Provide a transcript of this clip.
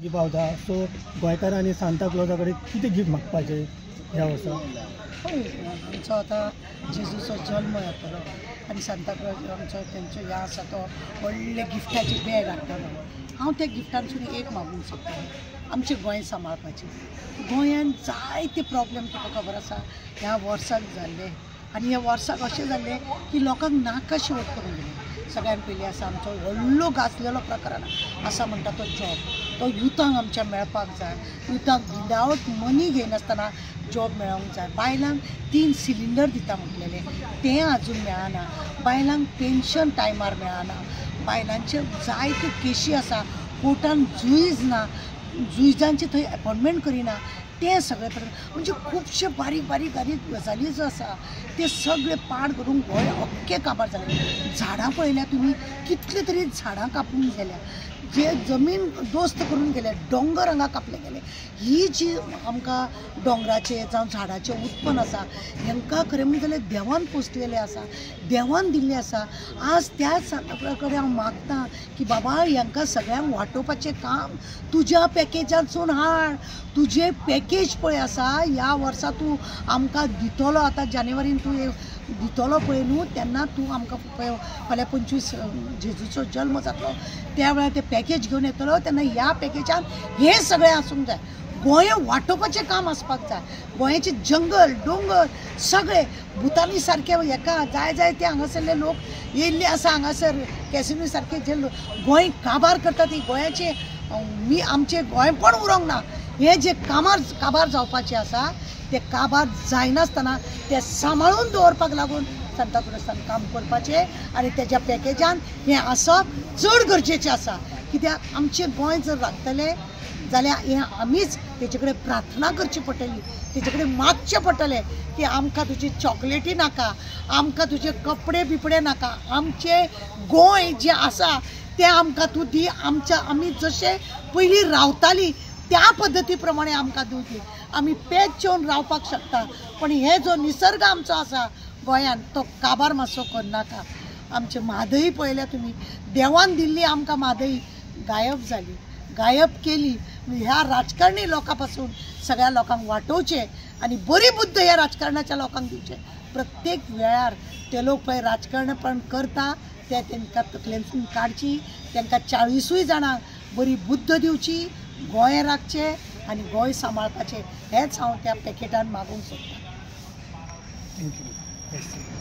पावता सो गोंयकारांनी सांता क्लॉजाकडे कितें गिफ्ट मागपाचें ह्या वर्सा? आमचो आतां जेजूचो जल्म जातलो आनी सांता क्लॉज आमचो तेंचो हें आसा तो व्हडले गिफ्टाचे बॅग हाडटलो. हांव त्या गिफ्टांसून एक मागूंक सोदतां, आमचें गोंय सांबाळपाचें. गोंयांत जायते प्रॉब्लेम तुका खबर आसा ह्या वर्साक जाल्ले आनी ह्या वर्साक अशें जाल्लें की लोकांक नाका शेवट करून गेले. सगळ्यान पयलीं आसा आमचो व्हडलो गाजलेलो प्रकार आसा म्हणटा तो जॉब. तो युथांक आमच्या मेळपाक जाय. युथांक विदावट मनी घेयनासतना जॉब मेळोंक जाय. बायलांक 3 सिलिंडर दिता म्हटलेले तें आजून मेळना. बायलांक पेन्शन टायमार मेळना. बायलांचे जायत्यो केशी आसा, कोर्टान जुईज ना, जुईजांचे थंय अपॉयंटमेंट करिना. ते सगळे म्हणजे खुबशे बारीक बारीक गजाली ज्यो आसा ते सगळे पाड करून गोंय अख्खें काबार जालें. झाडां पळयल्या तुमी, कितले तरी झाडां कापून गेल्या, जे जमीन दोस्त करून गेले, दोंगर हांगा कापले गेले. ही जी आमकां डोंगराचे जावं झाडाचें उत्पन्न आसा हेंकां खरें म्हणजे जाल्यार देवान पोसलेलें आसा, देवान दिल्लें आसा. आज त्याच सांता कडेन हांव मागतां की बाबा हेंकां सगळ्यांक वांटोवपाचें काम तुज्या पॅकेजांतसून हाड. तुजें पॅकेज पळय आसा ह्या वर्सा तूं आमकां दितलो. आतां जानेवारीन तूं दितलो पळय न्हू, तेन्ना तूं आमकां फाल्यां 25 जेजूचो जल्म जातलो त्या वेळार तें पॅकेज घेवन येतलो. तेन्ना ह्या पॅकेजान हें सगळें आसूंक जाय. गोंय वांटोवपाचें काम आसपाक जाय. गोंयाचे जंगल दोंगर सगळे भुतानी सारके हेका जाय जाय ते हांगासरले लोक येयल्ले आसा. हांगासर कॅसिनो सारके जे गोंय काबार करता ती गोंयाचे आमचें गोंयपण उरोंक ना. हे जे काबार जावपाचें आसा ते काबार जायनासतना ते सांबाळून दवरपाक लागून सांता क्लॉजान काम करपाचें आनी तेज्या पॅकेजान हें आसप चड गरजेचें आसा. कित्याक आमचें गोंय जर राखतलें जाल्यार हें आमीच तेजे कडेन प्रार्थना करची पडटली, तेजे कडेन मागचें पडटलें की आमकां तुजी चॉकलेटी नाका, आमकां तुजे कपडे बिपडे नाका, आमचें गोंय जें आसा तें आमकां तूं दी. आमी जशें पयलीं रावतालीं त्या पद्दती प्रमाणे आमकां दिवची. आमी पेज जेवन रावपाक शकता, पण हे जो निसर्ग आमचो आसा गोंयान तो काबार मातसो करनाका. आमचे म्हादई पळयल्या तुमी, देवान दिल्ली आमकां म्हादई गायब जाली, गायब केली. ह्या राजकारणी लोकां पासून सगळ्या लोकांक वाटोवचें आनी बरी बुद्ध ह्या राजकारणाच्या लोकांक दिवचें. प्रत्येक वेळार ते लोक पळय राजकारणपण करता ते तेंकां तकलेंतसून काडची. तेंकां 40 जाणांक बरी बुद्ध दिवची, गोंय राखचें आनी गोंय सांबाळपाचें हेंच हांव त्या पॅकेटान मागूंक सोदतां. थँक्यू.